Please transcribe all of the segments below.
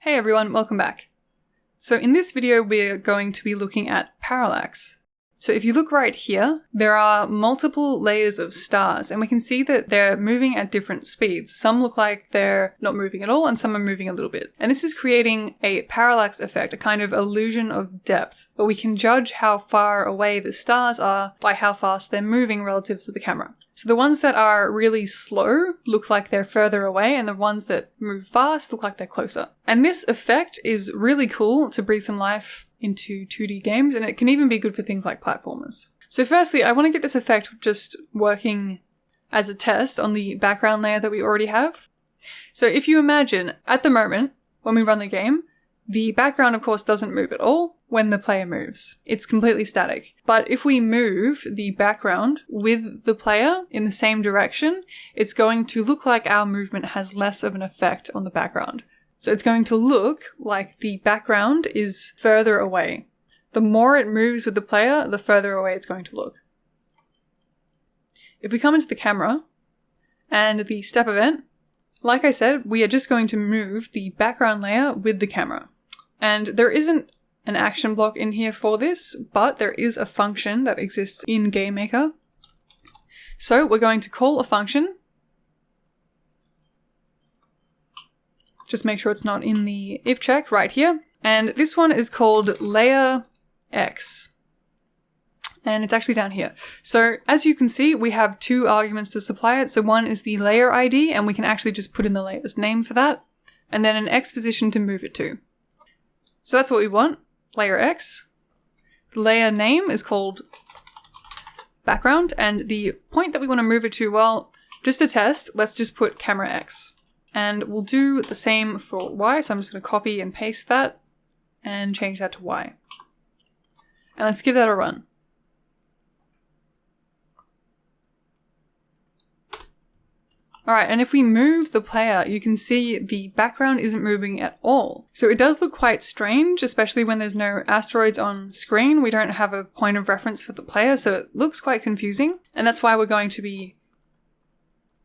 Hey everyone, welcome back. So in this video we're going to be looking at parallax. So if you look right here, there are multiple layers of stars and we can see that they're moving at different speeds. Some look like they're not moving at all and some are moving a little bit. And this is creating a parallax effect, a kind of illusion of depth, where we can judge how far away the stars are by how fast they're moving relative to the camera. So the ones that are really slow look like they're further away and the ones that move fast look like they're closer. And this effect is really cool to breathe some life into 2D games, and it can even be good for things like platformers. So firstly, I want to get this effect just working as a test on the background layer that we already have. So if you imagine, at the moment, when we run the game, the background of course doesn't move at all when the player moves. It's completely static. But if we move the background with the player in the same direction, it's going to look like our movement has less of an effect on the background. So it's going to look like the background is further away. The more it moves with the player, the further away it's going to look. If we come into the camera and the step event, like I said, we are just going to move the background layer with the camera. And there isn't an action block in here for this, but there is a function that exists in GameMaker. So we're going to call a function. Just make sure it's not in the if check right here. And this one is called layer X. And it's actually down here. So as you can see, we have two arguments to supply it. So one is the layer ID, and we can actually just put in the layer's name for that. And then an X position to move it to. So that's what we want, layer X. The layer name is called background. And the point that we want to move it to, well, just to test, let's just put camera X. And we'll do the same for Y. So I'm just going to copy and paste that and change that to Y. And let's give that a run. Alright, and if we move the player, you can see the background isn't moving at all. So it does look quite strange, especially when there's no asteroids on screen. We don't have a point of reference for the player, so it looks quite confusing. And that's why we're going to be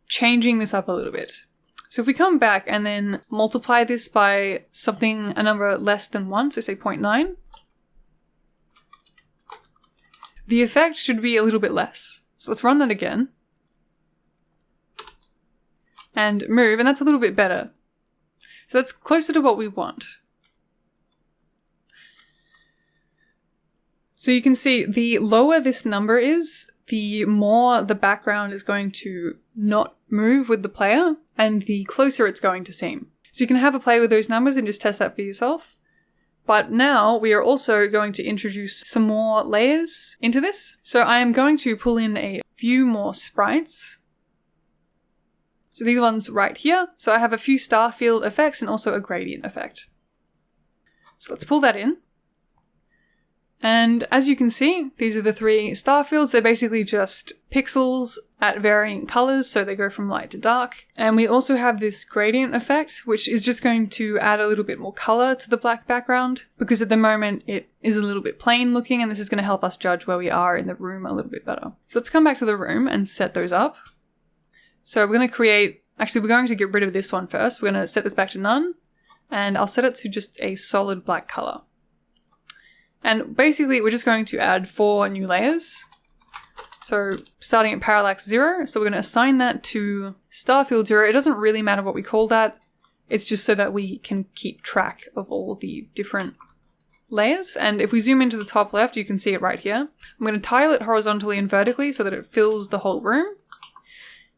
changing this up a little bit. So if we come back and then multiply this by something, a number less than 1, so say 0.9, the effect should be a little bit less. So let's run that again. And move, and that's a little bit better. So that's closer to what we want. So you can see the lower this number is, the more the background is going to not move with the player, and the closer it's going to seem. So you can have a play with those numbers and just test that for yourself. But now we are also going to introduce some more layers into this. So I am going to pull in a few more sprites. So these ones right here. So I have a few star field effects and also a gradient effect. So let's pull that in. And as you can see, these are the three star fields. They're basically just pixels at varying colors, so they go from light to dark. And we also have this gradient effect, which is just going to add a little bit more color to the black background, because at the moment it is a little bit plain looking, and this is going to help us judge where we are in the room a little bit better. So let's come back to the room and set those up. So we're going to we're going to get rid of this one first. We're going to set this back to none, and I'll set it to just a solid black color. And basically we're just going to add 4 new layers. So starting at parallax 0, so we're going to assign that to starfield 0. It doesn't really matter what we call that. It's just so that we can keep track of all the different layers. And if we zoom into the top left, you can see it right here. I'm going to tile it horizontally and vertically so that it fills the whole room.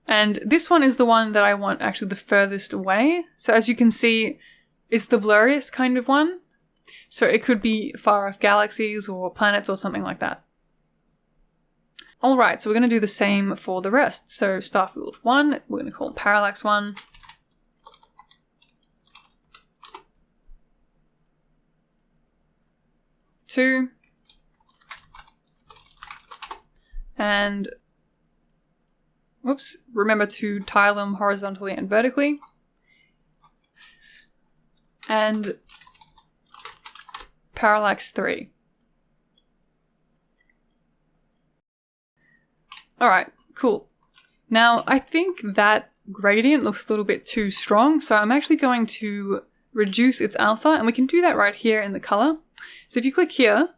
And this one is the one that I want actually the furthest away. So as you can see, it's the blurriest kind of one. So it could be far off galaxies or planets or something like that. Alright, so we're going to do the same for the rest. So starfield 1, we're going to call parallax 1. Two. And whoops, remember to tile them horizontally and vertically. And parallax 3. Alright, cool. Now, I think that gradient looks a little bit too strong, so I'm actually going to reduce its alpha, and we can do that right here in the color. So if you click here,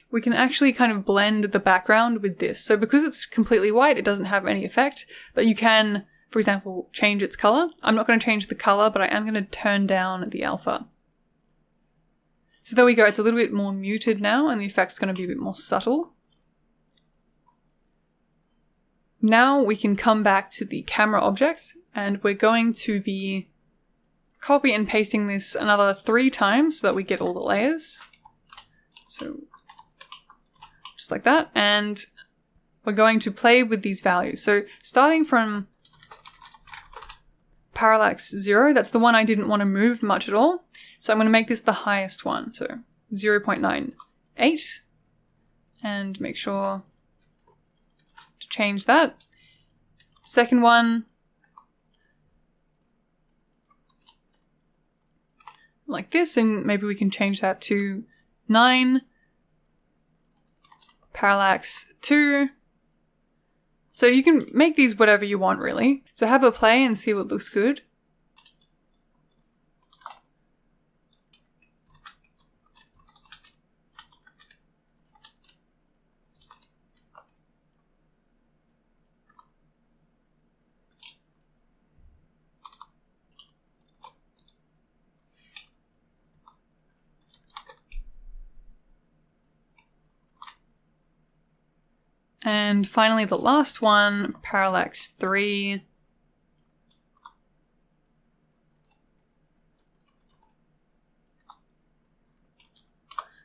we can actually kind of blend the background with this. So because it's completely white, it doesn't have any effect, but you can, for example, change its color. I'm not going to change the color, but I am going to turn down the alpha. So there we go, it's a little bit more muted now, and the effect's going to be a bit more subtle. Now we can come back to the camera object, and we're going to be copy and pasting this another 3 times so that we get all the layers. So just like that, and we're going to play with these values. So starting from Parallax 0, that's the one I didn't want to move much at all. So I'm going to make this the highest one, so 0.98, and make sure to change that. Second one, like this, and maybe we can change that to 9, Parallax 2. So you can make these whatever you want, really. So have a play and see what looks good. And finally, the last one, Parallax 3.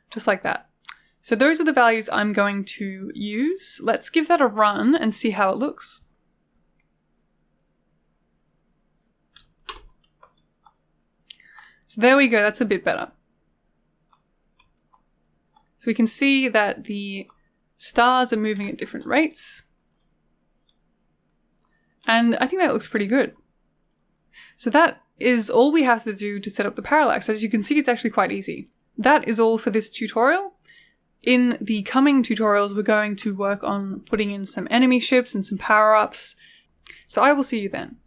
Just like that. So those are the values I'm going to use. Let's give that a run and see how it looks. So there we go, that's a bit better. So we can see that the stars are moving at different rates. And I think that looks pretty good. So that is all we have to do to set up the parallax. As you can see, it's actually quite easy. That is all for this tutorial. In the coming tutorials, we're going to work on putting in some enemy ships and some power-ups. So I will see you then.